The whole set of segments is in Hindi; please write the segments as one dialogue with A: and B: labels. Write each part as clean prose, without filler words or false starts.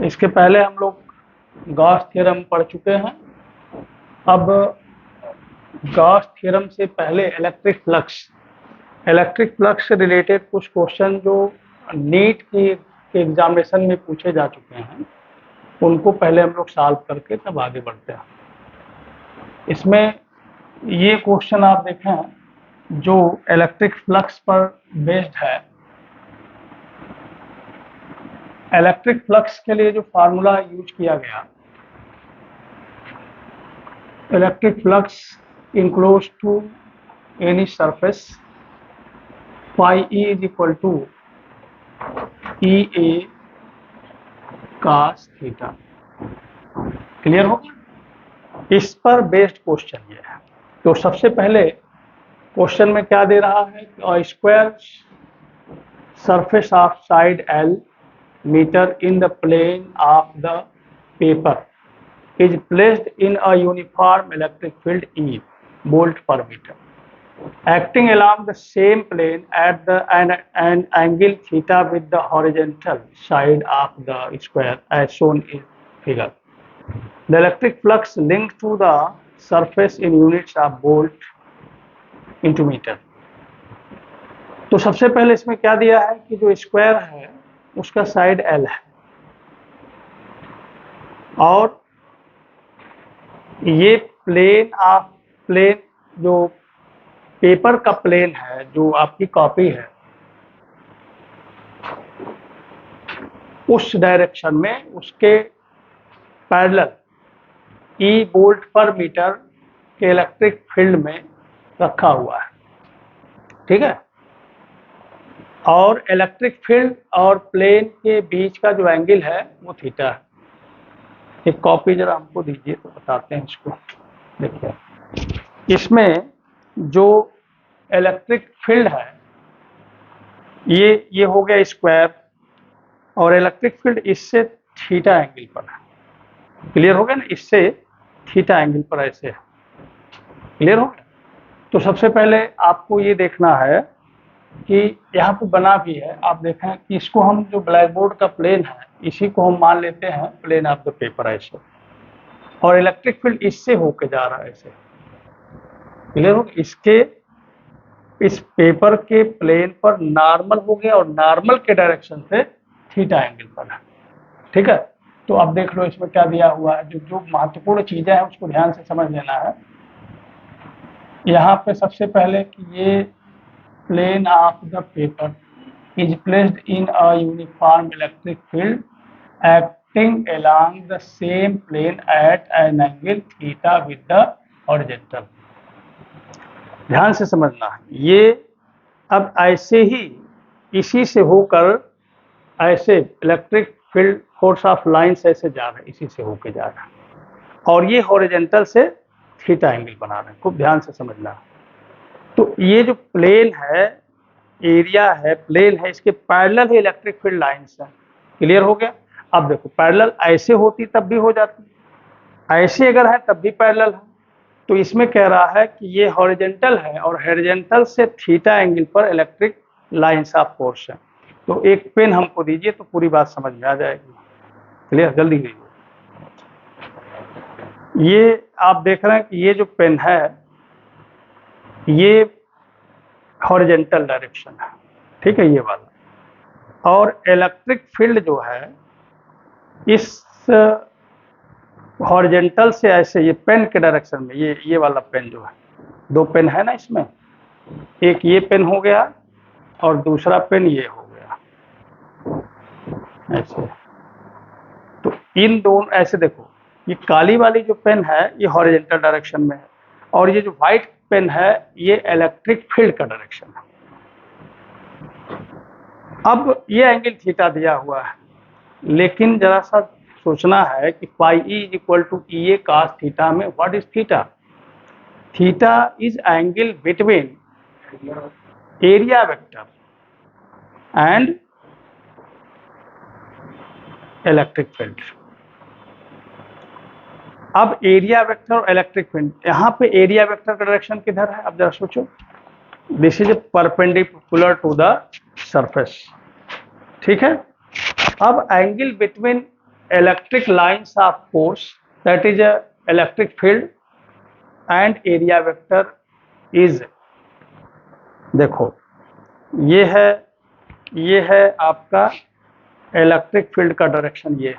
A: इसके पहले हम लोग गॉस थ्योरम पढ़ चुके हैं। अब गॉस थ्योरम से पहले इलेक्ट्रिक फ्लक्स से रिलेटेड कुछ क्वेश्चन जो नीट के एग्जामिनेशन में पूछे जा चुके हैं उनको पहले हम लोग सॉल्व करके तब आगे बढ़ते हैं। इसमें ये क्वेश्चन आप देखें जो इलेक्ट्रिक फ्लक्स पर बेस्ड है। इलेक्ट्रिक फ्लक्स के लिए जो फार्मूला यूज किया गया, electric flux enclose to any surface phi E is equal to EA cos theta. Clear होगा? इस पर बेस्ड क्वेश्चन ये है। तो सबसे पहले क्वेश्चन में क्या दे रहा है, square surface of side L metre in the plane of the paper is placed in a uniform electric field E volt per metre acting along the same plane at an angle theta with the horizontal side of the square as shown in figure. The electric flux linked to the surface in units of volt into meter. तो सबसे पहले इसमें क्या दिया है कि जो स्क्वायर है उसका साइड L है और ये प्लेन जो पेपर का प्लेन है जो आपकी कॉपी है उस डायरेक्शन में उसके parallel E volt per metre के इलेक्ट्रिक फील्ड में रखा हुआ है। ठीक है, और इलेक्ट्रिक फील्ड और प्लेन के बीच का जो एंगल है वो थीटा है। एक कॉपी जरा हमको दीजिए तो बताते हैं इसको। देखिए, इसमें जो इलेक्ट्रिक फील्ड है ये हो गया स्क्वायर और इलेक्ट्रिक फील्ड इससे थीटा एंगल पर है। क्लियर हो गया ना? इससे थीटा एंगल पर ऐसे है। क्लियर हो गया? तो सबसे पहले आपको ये देखना है कि यहाँ पे बना भी है, आप देखें कि इसको हम जो ब्लैक बोर्ड का प्लेन है इसी को हम मान लेते हैं प्लेन ऑफ द पेपर ऐसे, और इलेक्ट्रिक फील्ड इससे होके जा रहा है ऐसे। क्लियर हो? इसके इस पेपर के प्लेन पर नॉर्मल हो गया और नॉर्मल के डायरेक्शन से थीटा एंगल पर है। ठीक है, तो अब देख लो इसमें क्या दिया हुआ है। जो महत्वपूर्ण चीजें हैं उसको ध्यान से समझ लेना है। यहाँ पे सबसे पहले कि ये plane of the paper is placed in a uniform electric field acting along the same plane at an angle theta with the horizontal. ध्यान से समझना है। ये अब ऐसे ही इसी से होकर ऐसे electric field force of lines ऐसे जा रहे हैं, इसी से होके जा रहा है और ये हॉरिजॉन्टल से थीटा एंगल बना रहे हैं। खूब ध्यान से समझना है। तो ये जो प्लेन है, एरिया है, प्लेन है, इसके पैरेलल ही इलेक्ट्रिक फील्ड लाइंस है। क्लियर हो गया? अब देखो, पैरेलल ऐसे होती तब भी हो जाती, ऐसे अगर है तब भी पैरेलल है। तो इसमें कह रहा है कि ये हॉरिजॉन्टल है और हॉरिजॉन्टल से थीटा एंगल पर इलेक्ट्रिक लाइंस ऑफ फोर्स है। तो एक पेन हमको दीजिए तो पूरी बात समझ में आ जाएगी। क्लियर? जल्दी लीजिए। ये आप देख रहे हैं कि ये जो पेन है ये हॉरिजॉन्टल डायरेक्शन है। ठीक है, ये वाला, और इलेक्ट्रिक फील्ड जो है इस हॉरिजॉन्टल से ऐसे ये पेन के डायरेक्शन में, ये वाला पेन जो है, दो पेन है ना इसमें, एक ये पेन हो गया और दूसरा पेन ये हो गया ऐसे। तो इन दोनों ऐसे देखो, ये काली वाली जो पेन है ये हॉरिजॉन्टल डायरेक्शन में है और ये जो व्हाइट पेन है ये इलेक्ट्रिक फील्ड का डायरेक्शन है। अब ये एंगल थीटा दिया हुआ है, लेकिन जरा सा सोचना है कि phi E is equal to EA cos theta में what is theta? Theta is angle between area vector and electric field. अब एरिया वेक्टर और इलेक्ट्रिक फील्ड, यहाँ पे एरिया वेक्टर का डायरेक्शन किधर है? अब जरा सोचो, this is perpendicular to the surface. ठीक है, अब angle between electric lines of force, that is a electric field, and area vector is, देखो ये है आपका इलेक्ट्रिक फील्ड का डायरेक्शन, ये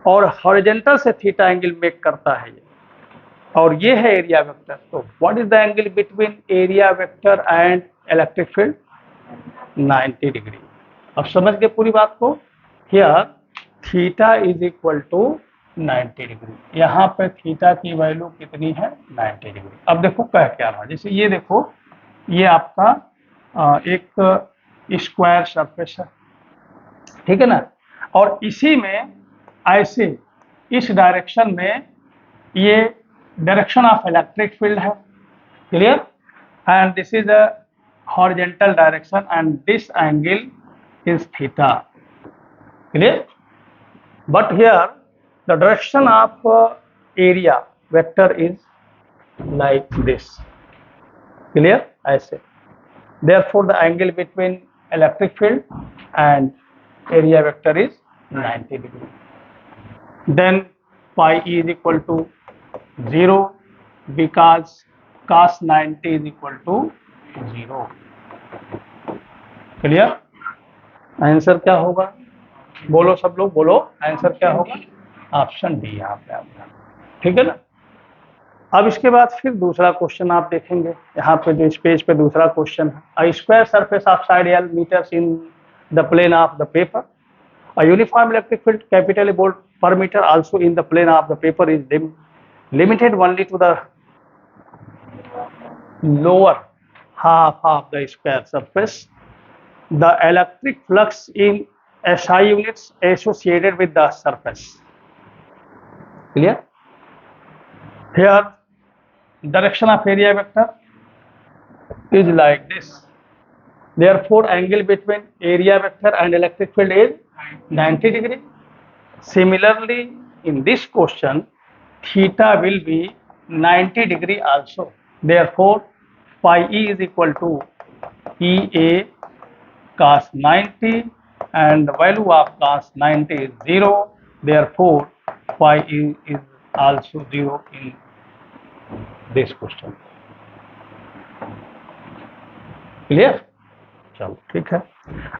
A: और हॉरिजॉन्टल से थीटा एंगल मेक करता है ये, और ये है एरिया वेक्टर। तो what is the angle between area vector and electric field? 90 degree. अब समझ गए पूरी बात को? Here theta is equal to 90 degree. यहाँ पे थीटा की वैल्यू कितनी है? 90 डिग्री। अब देखो कह क्या रहा, जैसे ये देखो, ये आपका एक स्क्वायर सरफेस है, ठीक है ना, और इसी में ऐसे इस डायरेक्शन में ये डायरेक्शन ऑफ इलेक्ट्रिक फील्ड है, clear, and this is a horizontal direction and this angle is theta, clear? But here the direction of area vector is like this, clear? ऐसे, therefore the angle between electric field and area vector is 90 degree. Then phi is equal to 0 because cos 90 is equal to 0, clear? Answer क्या होगा? बोलो सब लोग, बोलो आंसर क्या होगा? ऑप्शन डी यहाँ पे आपका, ठीक है ना। अब इसके बाद फिर दूसरा क्वेश्चन आप देखेंगे, यहाँ पे जो इस पेज पे दूसरा क्वेश्चन है, a square surface of side L metres in the plane of the paper, a uniform electric field capital volt per metre also in the plane of the paper is limited only to the lower half of the square surface. The electric flux in SI units associated with the surface. Clear? Here, direction of area vector is like this. Therefore, angle between area vector and electric field is 90 degree. Similarly, in this question, theta will be 90 degree also. Therefore, phi E is equal to EA cos 90 and the value of cos 90 is 0, therefore phi is also 0 in this question. Clear? चलो ठीक है।